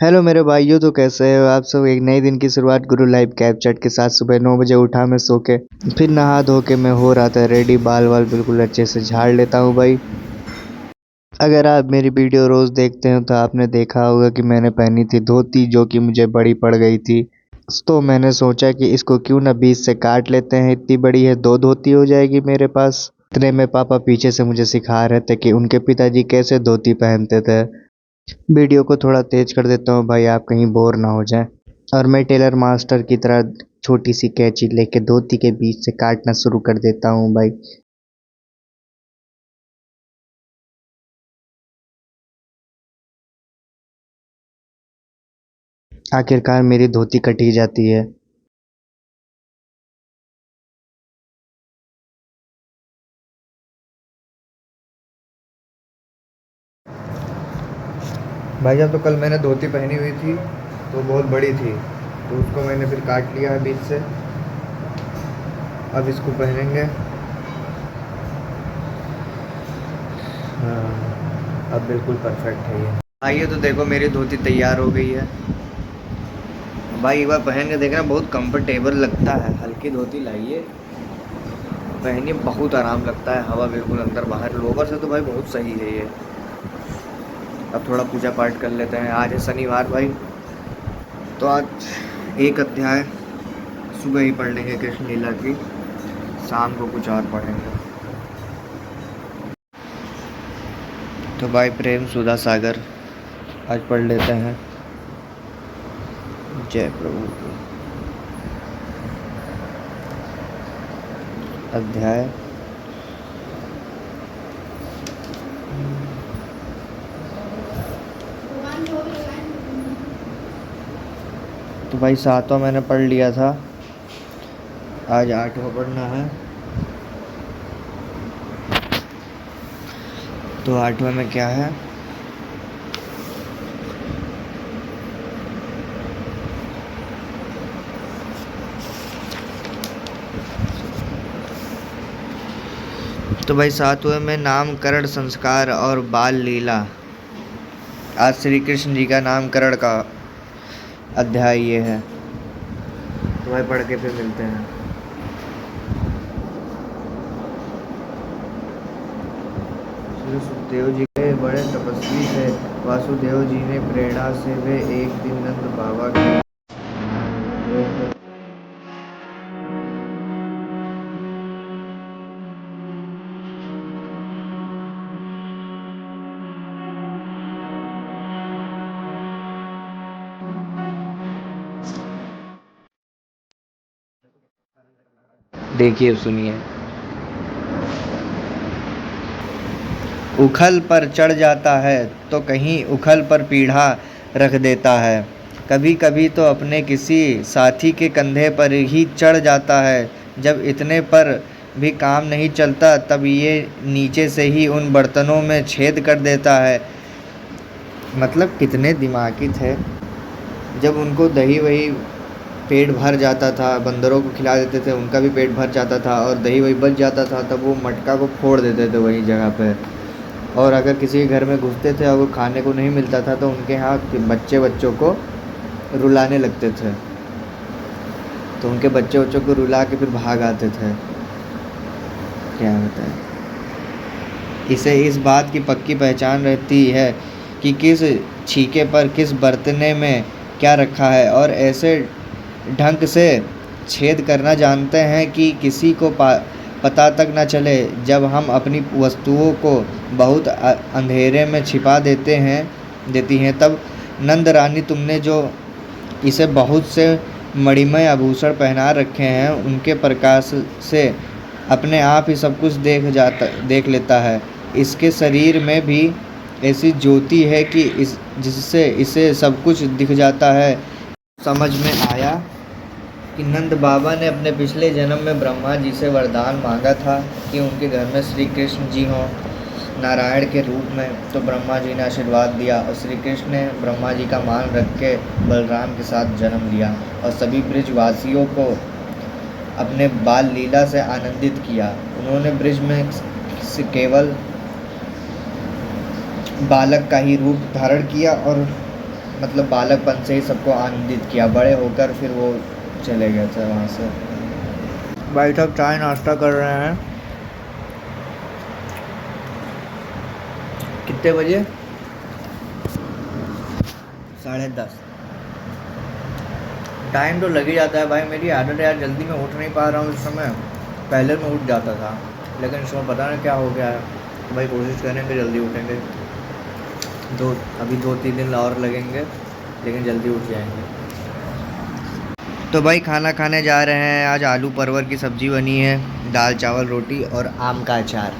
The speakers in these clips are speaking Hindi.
हेलो मेरे भाइयों, तो कैसे हो आप सब। एक नए दिन की शुरुआत गुरु लाइव कैब चैट के साथ सुबह 9 बजे उठा मैं सो के। फिर नहा धो के मैं हो रहा था रेडी, बाल वाल बिल्कुल अच्छे से झाड़ लेता हूँ भाई। अगर आप मेरी वीडियो रोज़ देखते हैं तो आपने देखा होगा कि मैंने पहनी थी धोती, जो कि मुझे बड़ी पड़ गई थी। तो मैंने सोचा कि इसको क्यों ना बीच से काट लेते हैं, इतनी बड़ी है, दो धोती हो जाएगी मेरे पास। इतने में पापा पीछे से मुझे सिखा रहे थे कि उनके पिताजी कैसे धोती पहनते थे। वीडियो को थोड़ा तेज कर देता हूँ भाई, आप कहीं बोर ना हो जाए। और मैं टेलर मास्टर की तरह छोटी सी कैंची लेके धोती के बीच से काटना शुरू कर देता हूँ भाई। आखिरकार मेरी धोती कट ही जाती है। भाई साहब, तो कल मैंने धोती पहनी हुई थी तो बहुत बड़ी थी, तो उसको मैंने फिर काट लिया है बीच से। अब इसको पहनेंगे। हाँ, अब बिल्कुल परफेक्ट है ये। आइए तो देखो, मेरी धोती तैयार हो गई है भाई। एक बार पहन के देखना, बहुत कंफर्टेबल लगता है। हल्की धोती लाइए, पहनिए, बहुत आराम लगता है। हवा बिल्कुल अंदर बाहर, लोवर से तो भाई बहुत सही है ये। अब थोड़ा पूजा पाठ कर लेते हैं। आज है शनिवार भाई, तो आज एक अध्याय सुबह ही पढ़ लेंगे कृष्ण लीला की, शाम को कुछ और पढ़ेंगे। तो भाई प्रेम सुधा सागर आज पढ़ लेते हैं। जय प्रभु। अध्याय तो भाई सातवां मैंने पढ़ लिया था, आज आठवां पढ़ना है। तो आठवां में क्या है? तो भाई सातवें में नामकरण संस्कार और बाल लीला। आज श्री कृष्ण जी का नामकरण का अध्याय ये है। तो भाई पढ़ के फिर मिलते हैं। श्री सुखदेव जी के बड़े तपस्वी थे। वासुदेव जी ने प्रेरणा से वे एक दिन नंद बाबा के देखिए सुनिए। उखल पर चढ़ जाता है तो कहीं उखल पर पीढ़ा रख देता है। कभी कभी तो अपने किसी साथी के कंधे पर ही चढ़ जाता है। जब इतने पर भी काम नहीं चलता तब ये नीचे से ही उन बर्तनों में छेद कर देता है। मतलब कितने दिमागी थे। जब उनको दही वही पेट भर जाता था, बंदरों को खिला देते थे, उनका भी पेट भर जाता था, और दही वही बच जाता था, तब वो मटका को फोड़ देते थे वही जगह पे। और अगर किसी के घर में घुसते थे और वो खाने को नहीं मिलता था तो उनके यहाँ बच्चों को रुलाने लगते थे, तो उनके बच्चों को रुला के फिर भाग आते थे। क्या बताएं। इसे इस बात की पक्की पहचान रहती है कि किस छीके पर किस बर्तने में क्या रखा है, और ऐसे ढंग से छेद करना जानते हैं कि किसी को पता तक न चले। जब हम अपनी वस्तुओं को बहुत अंधेरे में छिपा देती हैं, तब नंद रानी तुमने जो इसे बहुत से मणिमय आभूषण पहना रखे हैं, उनके प्रकाश से अपने आप ही सब कुछ देख लेता है। इसके शरीर में भी ऐसी ज्योति है कि जिससे इसे सब कुछ दिख जाता है। समझ में आया कि नंद बाबा ने अपने पिछले जन्म में ब्रह्मा जी से वरदान मांगा था कि उनके घर में श्री कृष्ण जी हों नारायण के रूप में। तो ब्रह्मा जी ने आशीर्वाद दिया और श्री कृष्ण ने ब्रह्मा जी का मान रख के बलराम के साथ जन्म लिया और सभी ब्रिजवासियों को अपने बाल लीला से आनंदित किया। उन्होंने ब्रिज में केवल बालक का ही रूप धारण किया और मतलब बालकपन से ही सबको आनंदित किया, बड़े होकर फिर वो चले गए थे वहाँ से। भाई साहब चाय नाश्ता कर रहे हैं। कितने बजे? 10:30। टाइम तो लग ही जाता है भाई, मेरी आदत है यार, जल्दी मैं उठ नहीं पा रहा हूँ इस समय। पहले मैं उठ जाता था, लेकिन इसमें पता नहीं क्या हो गया है। तो भाई कोशिश करेंगे जल्दी उठेंगे। अभी 2-3 दिन और लगेंगे, लेकिन जल्दी उठ जाएंगे। तो भाई खाना खाने जा रहे हैं। आज आलू परवर की सब्ज़ी बनी है, दाल चावल रोटी और आम का अचार।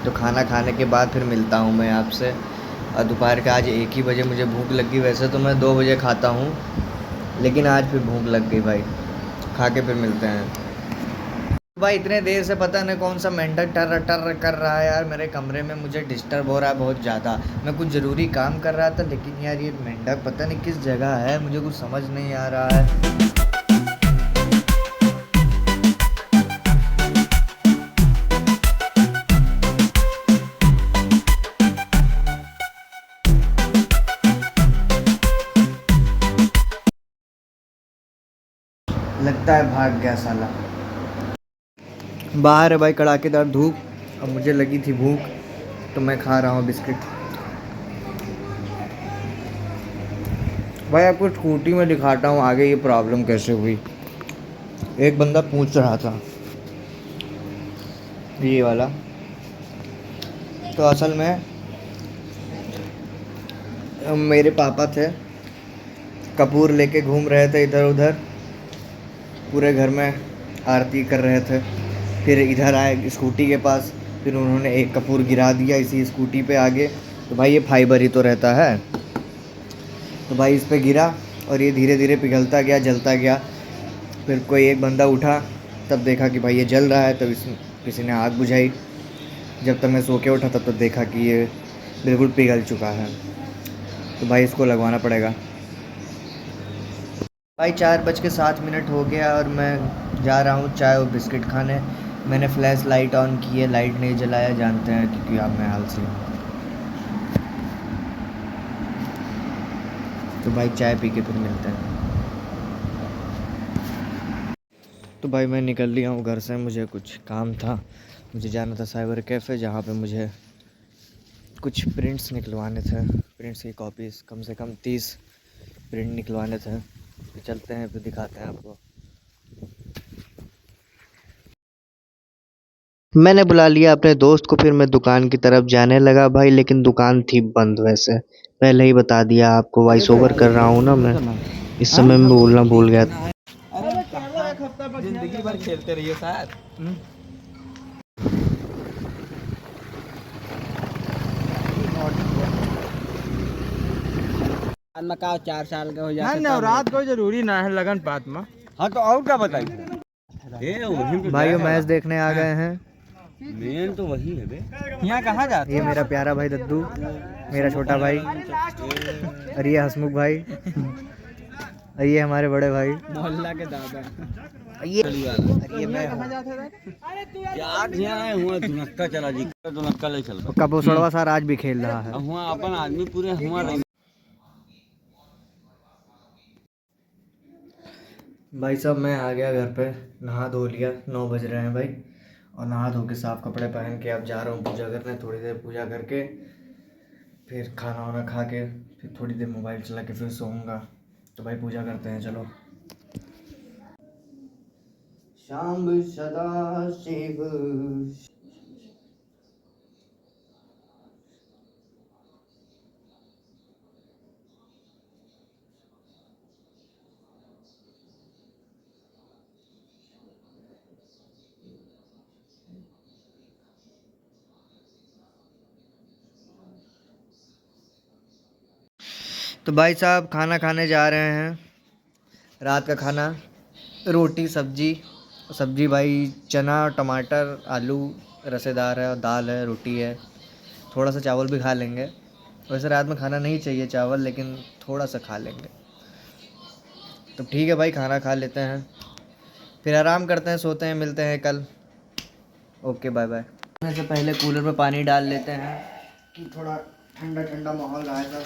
तो खाना खाने के बाद फिर मिलता हूँ मैं आपसे। और दोपहर का आज 1 ही बजे मुझे भूख लगी, वैसे तो मैं 2 बजे खाता हूँ, लेकिन आज फिर भूख लग गई भाई। खा के फिर मिलते हैं। भाई इतने देर से पता नहीं कौन सा मेंढक टर टर कर रहा है यार मेरे कमरे में, मुझे डिस्टर्ब हो रहा है बहुत ज़्यादा। मैं कुछ ज़रूरी काम कर रहा था, लेकिन यार ये मेंढक पता नहीं किस जगह है, मुझे कुछ समझ नहीं आ रहा है। लगता है भाग गया साला। बाहर है भाई कड़ाकेदार धूप, और मुझे लगी थी भूख, तो मैं खा रहा हूँ बिस्किट। भाई आपको स्कूटी में दिखाता हूँ आगे ये प्रॉब्लम कैसे हुई। एक बंदा पूछ रहा था ये वाला, तो असल में मेरे पापा थे, कपूर लेके घूम रहे थे इधर उधर, पूरे घर में आरती कर रहे थे। फिर इधर आए स्कूटी के पास, फिर उन्होंने एक कपूर गिरा दिया इसी स्कूटी पे आगे। तो भाई ये फाइबर ही तो रहता है, तो भाई इस पे गिरा और ये धीरे धीरे पिघलता गया, जलता गया। फिर कोई एक बंदा उठा, तब देखा कि भाई ये जल रहा है, तब किसी ने आग बुझाई। जब तक मैं सो के उठा तब तक देखा कि ये बिल्कुल पिघल चुका है। तो भाई इसको लगवाना पड़ेगा। भाई 4:07 हो गया और मैं जा रहा हूँ चाय और बिस्किट खाने। मैंने फ्लैश लाइट ऑन की है, लाइट नहीं जलाया, जानते हैं क्योंकि आप मैं आलसी हूँ। तो भाई चाय पी के फिर मिलते हैं। तो भाई मैं निकल लिया हूँ घर से, मुझे कुछ काम था, मुझे जाना था साइबर कैफ़े, जहाँ पे मुझे कुछ प्रिंट्स निकलवाने थे, प्रिंट्स की कॉपीज़ कम से कम 30 प्रिंट निकलवाने थे। तो चलते हैं फिर दिखाते हैं आपको। मैंने बुला लिया अपने दोस्त को, फिर मैं दुकान की तरफ जाने लगा भाई, लेकिन दुकान थी बंद। वैसे पहले ही बता दिया आपको, वॉइस ओवर कर रहा हूँ ना मैं, इस समय मैं बोलना भूल गया था। जिंदगी भर खेलते रहिए साथ। का 4 साल का हो जाता है ना, रात को जरूरी ना है लगन पात में। हाँ तो और क्या बताइए भाइयों मैच देखने आ गए हैं। मेन तो वही है बे। यहाँ कहाँ जाते? ये मेरा प्यारा भाई दद्दू, मेरा छोटा भाई, और ये हसमुख भाई, और ये हमारे बड़े भाई मोहल्ला के दादा। ये मैं हूँ। यार यहाँ हुआ दुनक्का चला जी, दुनक्का ले चल कपूसड़वा सर आज भी खेल रहा है। हुआ अपन आदमी पूरे हुआ। भाई साहब मैं आ गया घर पे, नहा धो लिया, 9 बज रहे हैं भाई, और नहा धो के साफ़ कपड़े पहन के अब जा रहा हूँ पूजा करने। थोड़ी देर पूजा करके फिर खाना वाना खा के फिर थोड़ी देर मोबाइल चला के फिर सोऊंगा। तो भाई पूजा करते हैं चलो। शाम सदा शिव। तो भाई साहब खाना खाने जा रहे हैं। रात का खाना रोटी सब्जी भाई चना टमाटर आलू रसेदार है, और दाल है, रोटी है, थोड़ा सा चावल भी खा लेंगे। वैसे रात में खाना नहीं चाहिए चावल, लेकिन थोड़ा सा खा लेंगे। तो ठीक है भाई खाना खा लेते हैं, फिर आराम करते हैं, सोते हैं, मिलते हैं कल। Okay bye bye. सोने से पहले कूलर में पानी डाल लेते हैं कि थोड़ा ठंडा ठंडा माहौल आएगा।